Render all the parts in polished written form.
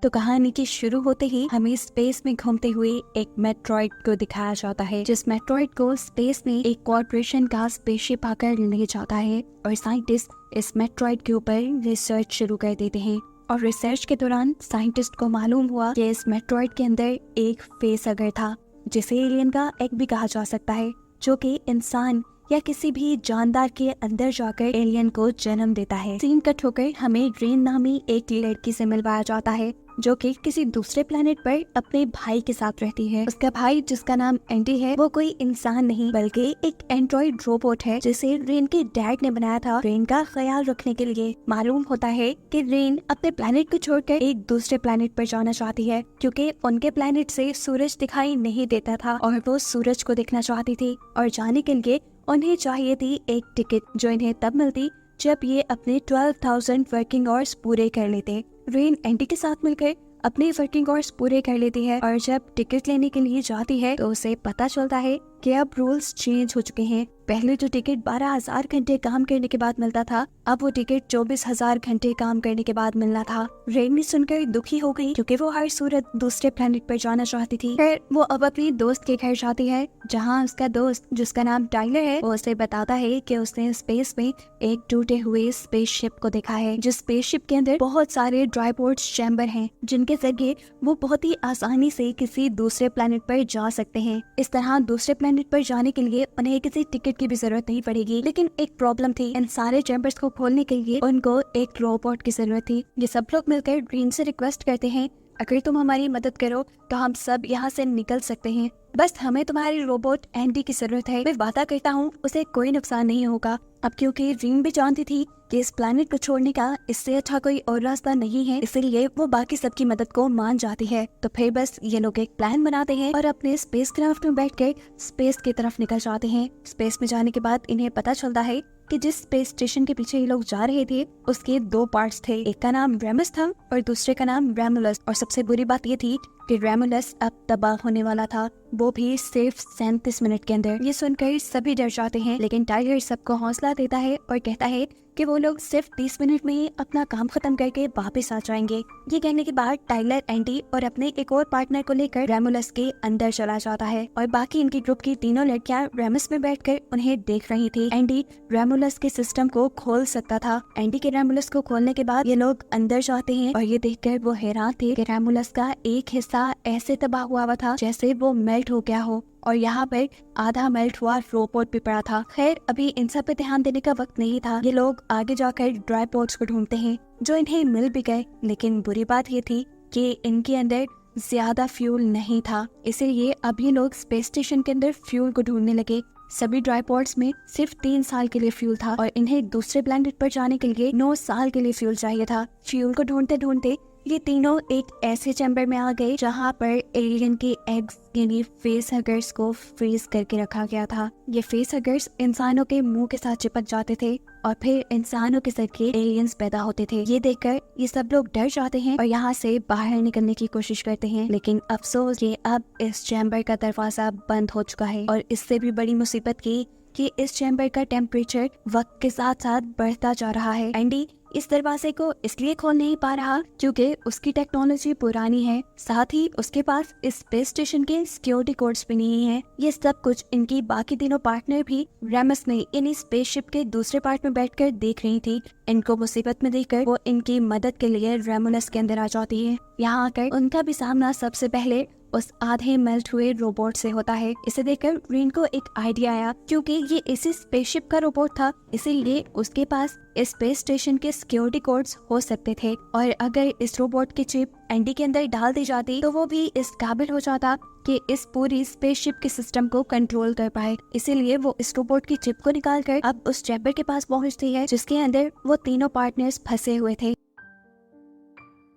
तो कहानी की शुरू होते ही हमें स्पेस में घूमते हुए एक मेट्रॉइड को दिखाया जाता है, जिस मेट्रॉइड को स्पेस में एक कॉर्पोरेशन का स्पेसशिप आकर ले जाता है और साइंटिस्ट इस मेट्रॉइड के ऊपर रिसर्च शुरू कर देते हैं। और रिसर्च के दौरान साइंटिस्ट को मालूम हुआ कि इस मेट्रॉइड के अंदर एक फेसहगर था, जिसे एलियन का एग भी कहा जा सकता है, जो कि इंसान या किसी भी जानदार के अंदर जाकर एलियन को जन्म देता है। सीन कट होकर हमें रेन नामी एक लड़की से मिलवाया जाता है, जो कि किसी दूसरे प्लेनेट पर अपने भाई के साथ रहती है। उसका भाई, जिसका नाम एंडी है, वो कोई इंसान नहीं बल्कि एक एंड्रॉइड रोबोट है, जिसे रेन के डैड ने बनाया था रेन का ख्याल रखने के लिए। मालूम होता है कि रेन अपने प्लेनेट को छोड़कर एक दूसरे प्लेनेट पर जाना चाहती है, क्योंकि उनके प्लेनेट से सूरज दिखाई नहीं देता था और वो सूरज को देखना चाहती थी। और जाने के लिए उन्हें चाहिए थी एक टिकट, जो इन्हें तब मिलती जब ये अपने 12,000 वर्किंग आवर्स पूरे कर लेते। रेन एंडी के साथ मिलकर अपने वर्किंग आवर्स पूरे कर लेती है और जब टिकट लेने के लिए जाती है तो उसे पता चलता है कि अब रूल्स चेंज हो चुके हैं। पहले जो टिकट 12,000 घंटे काम करने के बाद मिलता था, अब वो टिकट 24,000 घंटे काम करने के बाद मिलना था। रेन ने सुनकर दुखी हो गई, क्योंकि वो हर सूरत दूसरे प्लेनेट पर जाना चाहती थी। फिर वो अब अपनी दोस्त के घर जाती है, जहाँ उसका दोस्त, जिसका नाम टाइलर है, वो उसे बताता है कि उसने स्पेस में एक टूटे हुए स्पेसशिप को देखा है, जिस स्पेसशिप के अंदर बहुत सारे ड्राईपोर्ट चैम्बर हैं, जिनके जरिए वो बहुत ही आसानी से किसी दूसरे प्लेनेट पर जा सकते हैं। इस तरह दूसरे प्लेनेट पर जाने के लिए उन्हें किसी टिकट की भी जरूरत नहीं पड़ेगी। लेकिन एक प्रॉब्लम थी, इन सारे चैम्बर्स को खोलने के लिए उनको एक रोबोट की जरूरत थी। ये सब लोग मिलकर रेन से रिक्वेस्ट करते हैं, अगर तुम हमारी मदद करो तो हम सब यहाँ से निकल सकते हैं, बस हमें तुम्हारी रोबोट एंडी की जरूरत है। मैं वादा करता हूँ उसे कोई नुकसान नहीं होगा। अब क्योंकि रेन भी जानती थी कि इस प्लेनेट को छोड़ने का इससे अच्छा कोई और रास्ता नहीं है, इसलिए वो बाकी सबकी मदद को मान जाती है। तो फिर बस ये लोग एक प्लान बनाते हैं और अपने स्पेसक्राफ्ट में बैठकर स्पेस की तरफ निकल जाते हैं। स्पेस में जाने के बाद इन्हें पता चलता है कि जिस स्पेस स्टेशन के पीछे ये लोग जा रहे थे उसके 2 पार्ट्स थे, एक का नाम रेमस था और दूसरे का नाम रेमुलस। और सबसे बुरी बात ये थी कि रेमुलस अब तबाह होने वाला था, वो भी सिर्फ 37 मिनट के अंदर। ये सुनकर सभी डर जाते हैं, लेकिन टाइगर सबको हौसला देता है और कहता है कि वो लोग सिर्फ 30 मिनट में ही अपना काम खत्म करके वापस आ जाएंगे। ये कहने के बाद टाइलर एंडी और अपने एक और पार्टनर को लेकर रेमुलस के अंदर चला जाता है और बाकी इनकी ग्रुप की तीनों लड़कियां रेमस में बैठकर उन्हें देख रही थी। एंडी रेमुलस के सिस्टम को खोल सकता था। एंडी के रेमुलस को खोलने के बाद ये लोग अंदर जाते हैं और ये देखकर वो हैरान थे कि रेमुलस का एक हिस्सा ऐसे तबाह हुआ था जैसे वो मेल्ट हो गया हो, और यहाँ पर आधा मेल्ट हुआ रोबोट भी पड़ा था। खैर, अभी इन सब पे ध्यान देने का वक्त नहीं था। ये लोग आगे जाकर ड्राई पोर्ट्स को ढूंढते हैं, जो इन्हें मिल भी गए, लेकिन बुरी बात ये थी कि इनके अंदर ज्यादा फ्यूल नहीं था। इसीलिए अब ये लोग स्पेस स्टेशन के अंदर फ्यूल को ढूंढने लगे। सभी ड्राई पोर्ट्स में सिर्फ 3 साल के लिए फ्यूल था और इन्हें दूसरे प्लेनेट पर जाने के लिए 9 साल के लिए फ्यूल चाहिए था। फ्यूल को ढूंढते ढूंढते ये तीनों एक ऐसे चैम्बर में आ गए जहाँ पर एलियन के एग्स यानी फेस हगर्स को फ्रीज करके रखा गया था। ये फेस हगर्स इंसानों के मुंह के साथ चिपक जाते थे और फिर इंसानों के जरिए एलियंस पैदा होते थे। ये देखकर ये सब लोग डर जाते हैं और यहाँ से बाहर निकलने की कोशिश करते हैं, लेकिन अफसोस ये अब इस चैम्बर का दरवाजा बंद हो चुका है। और इससे भी बड़ी मुसीबत की कि इस चैम्बर का टेम्परेचर वक्त के साथ साथ बढ़ता जा रहा है। एंडी इस दरवाजे को इसलिए खोल नहीं पा रहा क्योंकि उसकी टेक्नोलॉजी पुरानी है, साथ ही उसके पास इस स्पेस स्टेशन के सिक्योरिटी कोड्स भी नहीं है। ये सब कुछ इनकी बाकी तीनों पार्टनर भी रेमस में इन्हीं स्पेसशिप के दूसरे पार्ट में बैठकर देख रही थी। इनको मुसीबत में देखकर वो इनकी मदद के लिए रेमुलस के अंदर आ जाती है। यहाँ आकर उनका भी सामना सबसे पहले उस आधे मेल्ट हुए रोबोट से होता है। इसे देखकर रेन को एक आइडिया आया, क्योंकि ये इसी स्पेसशिप का रोबोट था, इसीलिए उसके पास इस स्पेस स्टेशन के सिक्योरिटी कोड्स हो सकते थे और अगर इस रोबोट की चिप एंडी के अंदर डाल दी जाती तो वो भी इस काबिल हो जाता कि इस पूरी स्पेसशिप के सिस्टम को कंट्रोल कर पाए। इसीलिए वो इस रोबोट की चिप को निकालकर अब उस चैम्बर के पास पहुंचती है, जिसके अंदर वो तीनों पार्टनर्स फंसे हुए थे।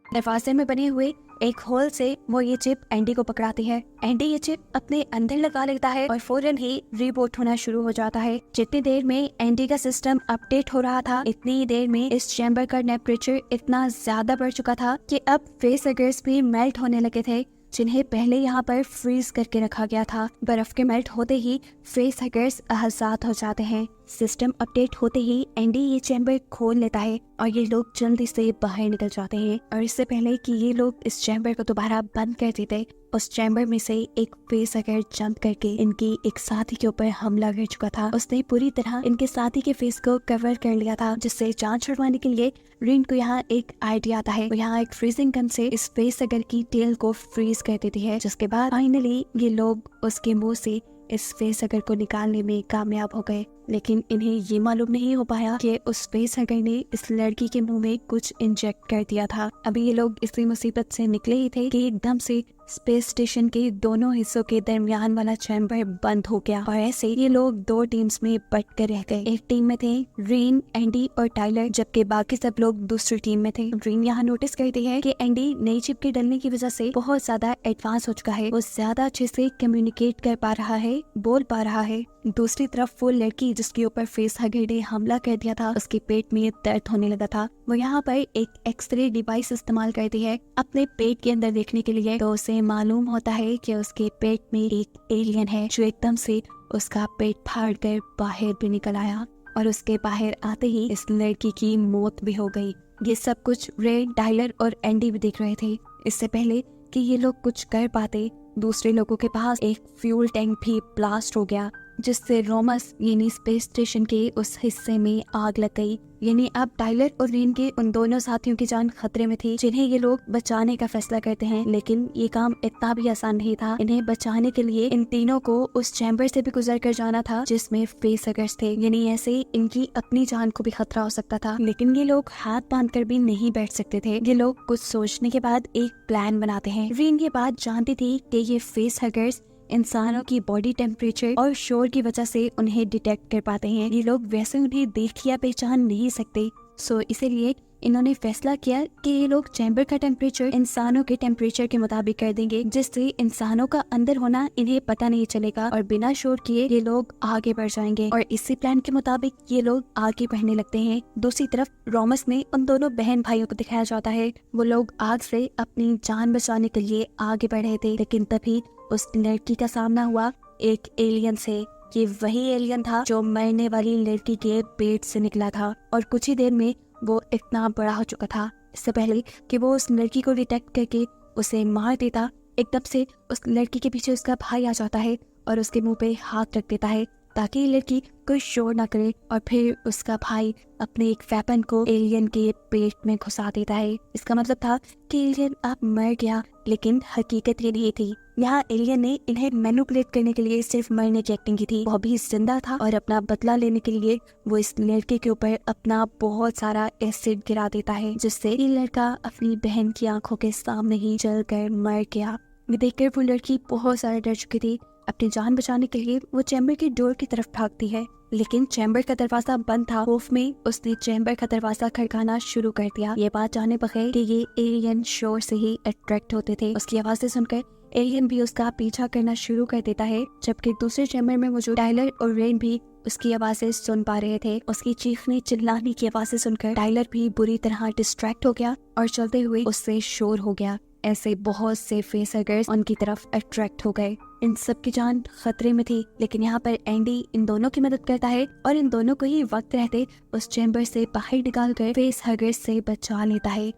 दरवाजे में बने हुए एक होल से वो ये चिप एंडी को पकड़ाती है। एंडी ये चिप अपने अंदर लगा लेता है और फौरन ही रीबूट होना शुरू हो जाता है। जितनी देर में एंडी का सिस्टम अपडेट हो रहा था, इतनी ही देर में इस चैम्बर का टेम्परेचर इतना ज्यादा बढ़ चुका था कि अब फेस हगर्स भी मेल्ट होने लगे थे, जिन्हें पहले यहाँ पर फ्रीज करके रखा गया था। बर्फ के मेल्ट होते ही फेस हगर्स आजाद हो जाते हैं। सिस्टम अपडेट होते ही एंडी ये चैम्बर खोल लेता है और ये लोग जल्दी से बाहर निकल जाते हैं। और इससे पहले कि ये लोग इस चैम्बर को दोबारा बंद कर देते, उस चैम्बर में से एक फेस अगर जंप करके इनकी एक साथी के ऊपर हमला कर चुका था। उसने पूरी तरह इनके साथी के फेस को कवर कर लिया था, जिससे जान छुड़वाने के लिए रिन को यहाँ एक आइडिया आता है। वो यहाँ एक फ्रीजिंग गन से इस फेस अगर की टेल को फ्रीज कर देती है, जिसके बाद फाइनली ये लोग उसके मुंह से इस फेस हगर को निकालने में कामयाब हो गए। लेकिन इन्हें ये मालूम नहीं हो पाया कि उस फेस हगर ने इस लड़की के मुंह में कुछ इंजेक्ट कर दिया था। अभी ये लोग इसी मुसीबत से निकले ही थे कि एकदम से स्पेस स्टेशन के दोनों हिस्सों के दरमियान वाला चैम्बर बंद हो गया और ऐसे ये लोग दो टीम्स में बट कर रह गए। एक टीम में थे रीन, एंडी और टाइलर, जबकि बाकी सब लोग दूसरी टीम में थे। रीन यहाँ नोटिस करती है कि एंडी नई चिप के डलने की वजह से बहुत ज्यादा एडवांस हो चुका है। वो ज्यादा अच्छे से कम्युनिकेट कर पा रहा है, बोल पा रहा है। दूसरी तरफ वो लड़की जिसके ऊपर फेस हगर ने हमला कर दिया था, उसके पेट में दर्द होने लगा था। वो यहाँ पर एक एक्सरे डिवाइस इस्तेमाल करती है अपने पेट के अंदर देखने के लिए, तो उसे मालूम होता है कि उसके पेट में एक एलियन है जो एकदम से उसका पेट फाड़ कर बाहर भी निकल आया और उसके बाहर आते ही इस लड़की की मौत भी हो गई। ये सब कुछ रे, टाइलर और एंडी भी देख रहे थे। इससे पहले कि ये लोग कुछ कर पाते, दूसरे लोगों के पास एक फ्यूल टैंक भी ब्लास्ट हो गया, जिससे रोमस यानी स्पेस स्टेशन के उस हिस्से में आग लग गई। यानी अब टाइलर और रीन के उन दोनों साथियों की जान खतरे में थी, जिन्हें ये लोग बचाने का फैसला करते हैं। लेकिन ये काम इतना भी आसान नहीं था। इन्हें बचाने के लिए इन तीनों को उस चैम्बर से भी गुजर कर जाना था जिसमें फेस हगर्स थे, यानी ऐसे इनकी अपनी जान को भी खतरा हो सकता था। लेकिन ये लोग हाथ बांध कर भी नहीं बैठ सकते थे। ये लोग कुछ सोचने के बाद एक प्लान बनाते हैं। रीन ये बात जानती थी कि ये फेस हगर्स इंसानों की बॉडी टेम्परेचर और शोर की वजह से उन्हें डिटेक्ट कर पाते हैं। ये लोग वैसे उन्हें देख या पहचान नहीं सकते, सो इसीलिए इन्होंने फैसला किया कि ये लोग चैम्बर का टेम्परेचर इंसानों के टेम्परेचर के मुताबिक कर देंगे, जिससे इंसानों का अंदर होना इन्हें पता नहीं चलेगा और बिना शोर किए ये लोग आगे बढ़ जाएंगे। और इसी प्लान के मुताबिक ये लोग आगे बढ़ने लगते हैं। दूसरी तरफ रोमस में उन दोनों बहन भाइयों को दिखाया जाता है। वो लोग आग से अपनी जान बचाने के लिए आगे बढ़ रहे थे, लेकिन तभी उस लड़की का सामना हुआ एक एलियन से। ये वही एलियन था जो मरने वाली लड़की के पेट से निकला था और कुछ ही देर में वो इतना बड़ा हो चुका था। इससे पहले कि वो उस लड़की को डिटेक्ट करके उसे मार देता, एकदम से उस लड़की के पीछे उसका भाई आ जाता है और उसके मुंह पे हाथ रख देता है ताकि ये लड़की कोई शोर ना करे। और फिर उसका भाई अपने एक वेपन को एलियन के पेट में घुसा देता है। इसका मतलब था कि एलियन अब मर गया, लेकिन हकीकत ये नहीं थी। यहाँ एलियन ने इन्हें मैनिपुलेट करने के लिए सिर्फ मरने की एक्टिंग की थी। वो भी जिंदा था और अपना बदला लेने के लिए वो इस लड़के के ऊपर अपना बहुत सारा एसिड गिरा देता है, जिससे ये लड़का अपनी बहन की आंखों के सामने ही जलकर मर गया। ये देखकर वो लड़की बहुत सारा डर चुकी थी। अपनी जान बचाने के लिए वो चैम्बर की डोर की तरफ भागती है, लेकिन चैम्बर का दरवाजा बंद था। खौफ में उसने चैम्बर का दरवाजा खड़काना शुरू कर दिया। ये बात जाने बगैर कि ये एलियन शोर से ही अट्रैक्ट होते थे। उसकी आवाज़ें सुनकर एलियन भी उसका पीछा करना शुरू कर देता है, जबकि दूसरे चैम्बर में मौजूद टाइलर और रेन भी उसकी आवाज़ें सुन पा रहे थे। उसकी चीखने चिल्लाने की आवाज़ें सुनकर टाइलर भी बुरी तरह डिस्ट्रैक्ट हो गया और चलते हुए उससे शोर हो गया। ऐसे बहुत से फेसहगर्स उनकी तरफ अट्रैक्ट हो गए। इन सब की जान खतरे में थी, लेकिन यहाँ पर एंडी इन दोनों की मदद करता है और इन दोनों को ही वक्त रहते उस चैम्बर से बाहर निकालकर फेसहगर्स से बचा लेता है।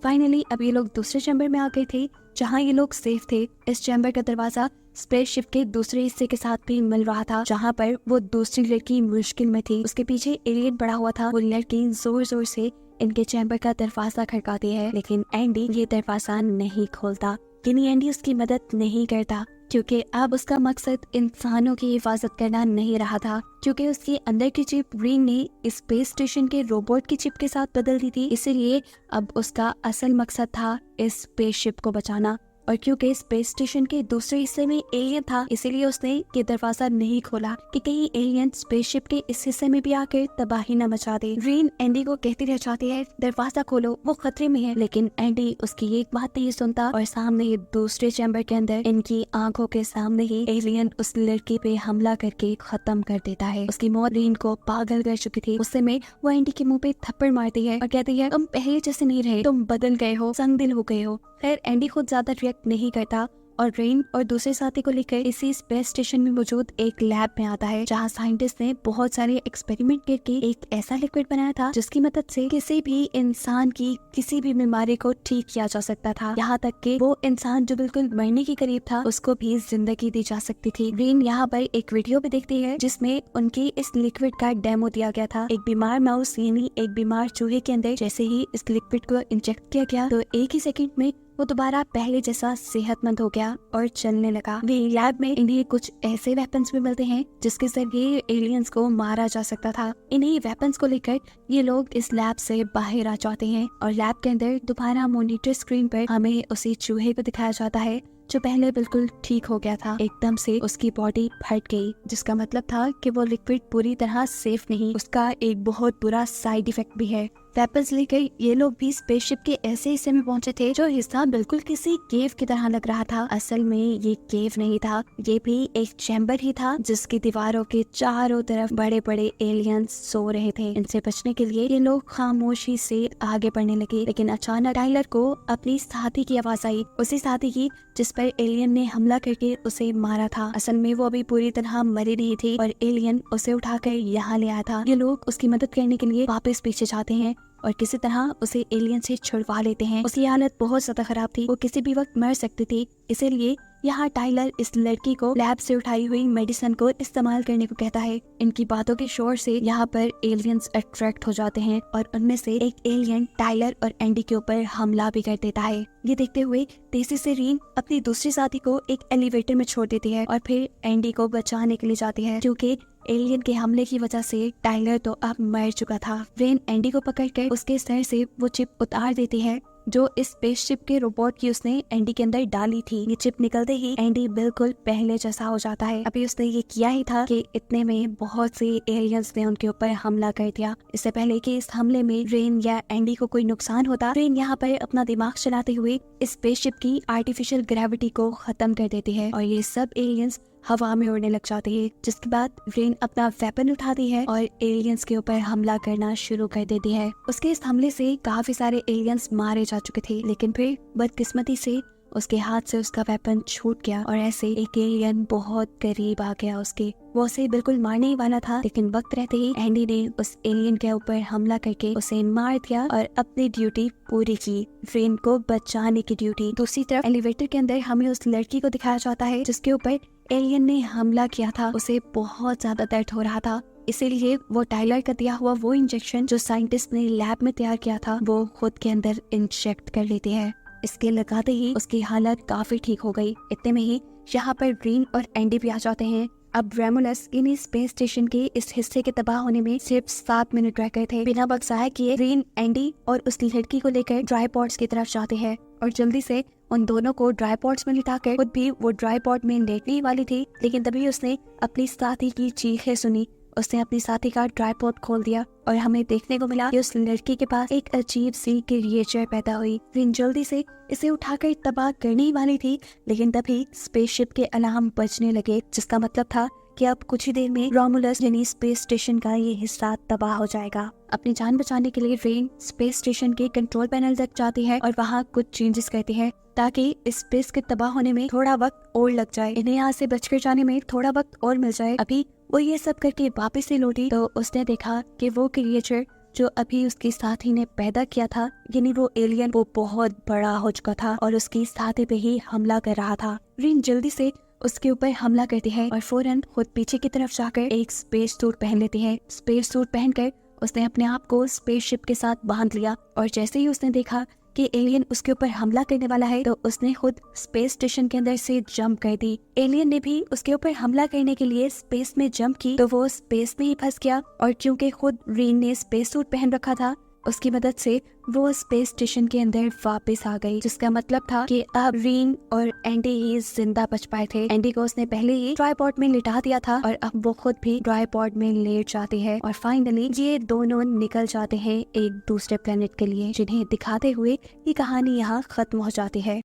फाइनली अब ये लोग दूसरे चैम्बर में आ गए थे जहाँ ये लोग सेफ थे। इस चैम्बर का दरवाजा स्पेसशिप के दूसरे हिस्से के साथ भी मिल रहा था, जहाँ पर वो दूसरी लड़की मुश्किल में थी। उसके पीछे एलियन बड़ा हुआ था। वो लड़की जोर जोर से इनके चैम्बर का दरवाजा खड़काती है, लेकिन एंडी ये दरवाजा नहीं खोलता। यानी एंडी उसकी मदद नहीं करता, क्योंकि अब उसका मकसद इंसानों की हिफाजत करना नहीं रहा था। क्योंकि उसके अंदर की चिप रीन ने स्पेस स्टेशन के रोबोट की चिप के साथ बदल दी थी, इसलिए अब उसका असल मकसद था इस स्पेसशिप को बचाना। और क्योंकि स्पेस स्टेशन के दूसरे हिस्से में एलियन था, इसीलिए उसने ये दरवाजा नहीं खोला कि कहीं एलियन स्पेसशिप के इस हिस्से में भी आकर तबाही न मचा दे। रीन एंडी को कहती रह जाती है, दरवाजा खोलो, वो खतरे में है। लेकिन एंडी उसकी एक बात नहीं सुनता और सामने दूसरे चैम्बर के अंदर इनकी आंखों के सामने ही एलियन उस लड़की पे हमला करके खत्म कर देता है। उसकी मौत रीन को पागल कर चुकी थी। उस समय वो एंडी के मुंह पे थप्पड़ मारती है और कहती है, तुम पहले जैसे नहीं रहे, तुम बदल गए हो, संग दिल हो गए हो। खैर एंडी खुद ज्यादा रिएक्ट नहीं करता और रेन और दूसरे साथी को लेकर इसी स्पेस स्टेशन में मौजूद एक लैब में आता है, जहाँ साइंटिस्ट ने बहुत सारे एक्सपेरिमेंट करके एक ऐसा लिक्विड बनाया था जिसकी मदद से किसी भी इंसान की किसी भी बीमारी को ठीक किया जा सकता था। यहाँ तक कि वो इंसान जो बिल्कुल मरने के करीब था उसको भी जिंदगी दी जा सकती थी। रेन यहाँ पर एक वीडियो भी देखती है जिसमें उनकी इस लिक्विड का डेमो दिया गया था। एक बीमार माउस यानी एक बीमार चूहे के अंदर जैसे ही इस लिक्विड को इंजेक्ट किया गया तो एक ही सेकंड में वो दोबारा पहले जैसा सेहतमंद हो गया और चलने लगा। वे लैब में इन्हें कुछ ऐसे वेपन्स भी मिलते हैं जिसके जरिए एलियंस को मारा जा सकता था। इन्हीं वेपन्स को लेकर ये लोग इस लैब से बाहर आ जाते हैं और लैब के अंदर दोबारा मॉनिटर स्क्रीन पर हमें उसी चूहे को दिखाया जाता है जो पहले बिल्कुल ठीक हो गया था। एकदम से उसकी बॉडी फट गई, जिसका मतलब था कि वो लिक्विड पूरी तरह सेफ नहीं, उसका एक बहुत बुरा साइड इफेक्ट भी है। वेपन्स लेकर ये लोग भी स्पेसशिप के ऐसे हिस्से में पहुंचे थे जो हिस्सा बिल्कुल किसी केव की तरह लग रहा था। असल में ये केव नहीं था, ये भी एक चैम्बर ही था जिसकी दीवारों के चारों तरफ बड़े बड़े एलियंस सो रहे थे। इनसे बचने के लिए ये लोग खामोशी से आगे बढ़ने लगे, लेकिन अचानक टाइलर को अपनी साथी की आवाज आई, उसी साथी की जिस पर एलियन ने हमला करके उसे मारा था। असल में वो अभी पूरी तरह मरी नहीं थी और एलियन उसे उठाकर यहाँ ले आया था। ये लोग उसकी मदद करने के लिए वापस पीछे जाते हैं और किसी तरह उसे एलियन से छुड़वा लेते हैं। उसकी हालत बहुत ज्यादा खराब थी, वो किसी भी वक्त मर सकती थी। इसीलिए यहाँ टाइलर इस लड़की को लैब से उठाई हुई मेडिसिन को इस्तेमाल करने को कहता है। इनकी बातों के शोर से यहाँ पर एलियंस अट्रैक्ट हो जाते हैं और उनमें से एक एलियन टाइलर और एंडी के ऊपर हमला भी कर देता है। ये देखते हुए तेजी से रीन अपनी दूसरी साथी को एक एलिवेटर में छोड़ देती है और फिर एंडी को बचाने के लिए जाती है, क्योंकि एलियन के हमले की वजह से टाइलर तो अब मर चुका था। रेन एंडी को पकड़कर उसके सर से वो चिप उतार देती है जो इस स्पेसशिप के रोबोट की उसने एंडी के अंदर डाली थी। ये चिप निकलते ही एंडी बिल्कुल पहले जैसा हो जाता है। अभी उसने ये किया ही था कि इतने में बहुत से एलियंस ने उनके ऊपर हमला कर दिया। इससे पहले कि इस हमले में रेन या एंडी को कोई नुकसान होता, रेन यहाँ पर अपना दिमाग चलाते हुए इस स्पेसशिप की आर्टिफिशियल ग्रेविटी को खत्म कर देती है और ये सब एलियंस हवा में उड़ने लग जाती है। जिसके बाद रेन अपना वेपन उठाती है और एलियंस के ऊपर हमला करना शुरू कर देती है। उसके इस हमले से काफी सारे एलियंस मारे जा चुके थे, लेकिन फिर बदकिस्मती से उसके हाथ से उसका वेपन छूट गया और ऐसे एक एलियन बहुत करीब आ गया उसके। वो उसे बिल्कुल मारने ही वाला था, लेकिन वक्त रहते ही एंडी ने उस एलियन के ऊपर हमला करके उसे मार दिया और अपनी ड्यूटी पूरी की, रेन को बचाने की ड्यूटी। दूसरी तरफ एलिवेटर के अंदर हमें उस लड़की को दिखाया जाता है जिसके ऊपर एलियन ने हमला किया था। उसे बहुत ज्यादा दर्द हो रहा था, इसीलिए वो टाइलर का दिया हुआ वो इंजेक्शन जो साइंटिस्ट ने लैब में तैयार किया था वो खुद के अंदर इंजेक्ट कर लेती है। इसके लगाते ही उसकी हालत काफी ठीक हो गई। इतने में ही यहाँ पर ग्रीन और एंडी भी आ जाते हैं। अब रेमुलस इन स्पेस स्टेशन के इस हिस्से के तबाह होने में सिर्फ 7 मिनट रह गए थे। बिना वक्त ज़ाया किए ग्रीन एंडी और उस लड़की को लेकर ड्राई पॉड्स की तरफ जाते हैं और जल्दी से उन दोनों को ड्राई पॉड्स में लिटाकर खुद भी वो ड्राई पॉड में लेटने ही वाली थी, लेकिन तभी उसने अपनी साथी की चीखें सुनी। उसने अपनी साथी का ट्राइपॉड खोल दिया और हमें देखने को मिला कि उस लड़की के पास एक अजीब सी क्रिएचर पैदा हुई। रिन जल्दी से इसे उठाकर तबाह करने ही वाली थी, लेकिन तभी स्पेसशिप के अलार्म बजने लगे, जिसका मतलब था कि अब कुछ ही देर में रोमुलस यानी स्पेस स्टेशन का ये हिस्सा तबाह हो जाएगा। अपनी जान बचाने के लिए रेन स्पेस स्टेशन के कंट्रोल पैनल तक जाती है और वहाँ कुछ चेंजेस करती है ताकि इस स्पेस के तबाह होने में थोड़ा वक्त और लग जाए, इन्हें यहाँ से बचकर जाने में थोड़ा वक्त और मिल जाए। अभी वो ये सब करके वापस से लौटी तो उसने देखा कि वो क्रिएचर जो अभी उसकी साथी ने पैदा किया था, यानी वो एलियन, वो बहुत बड़ा हो चुका था और उसकी साथी पे ही हमला कर रहा था। रिन जल्दी से उसके ऊपर हमला करती है और फौरन खुद पीछे की तरफ जाकर एक स्पेस सूट पहन लेती है। स्पेस सूट पहनकर उसने अपने आप को स्पेसशिप के साथ बांध लिया और जैसे ही उसने देखा कि एलियन उसके ऊपर हमला करने वाला है तो उसने खुद स्पेस स्टेशन के अंदर से जंप कर दी। एलियन ने भी उसके ऊपर हमला करने के लिए स्पेस में जंप की तो वो स्पेस में ही फंस गया और क्योंकि खुद रीन ने स्पेस सूट पहन रखा था, उसकी मदद से वो स्पेस स्टेशन के अंदर वापस आ गई, जिसका मतलब था कि अब रीन और एंडी ही जिंदा बच पाए थे। एंडी को उसने पहले ही ट्राइपॉड में लिटा दिया था और अब वो खुद भी ट्राइपॉड में लेट जाती है और फाइनली ये दोनों निकल जाते हैं एक दूसरे प्लेनेट के लिए, जिन्हें दिखाते हुए ये कहानी यहाँ खत्म हो जाती है।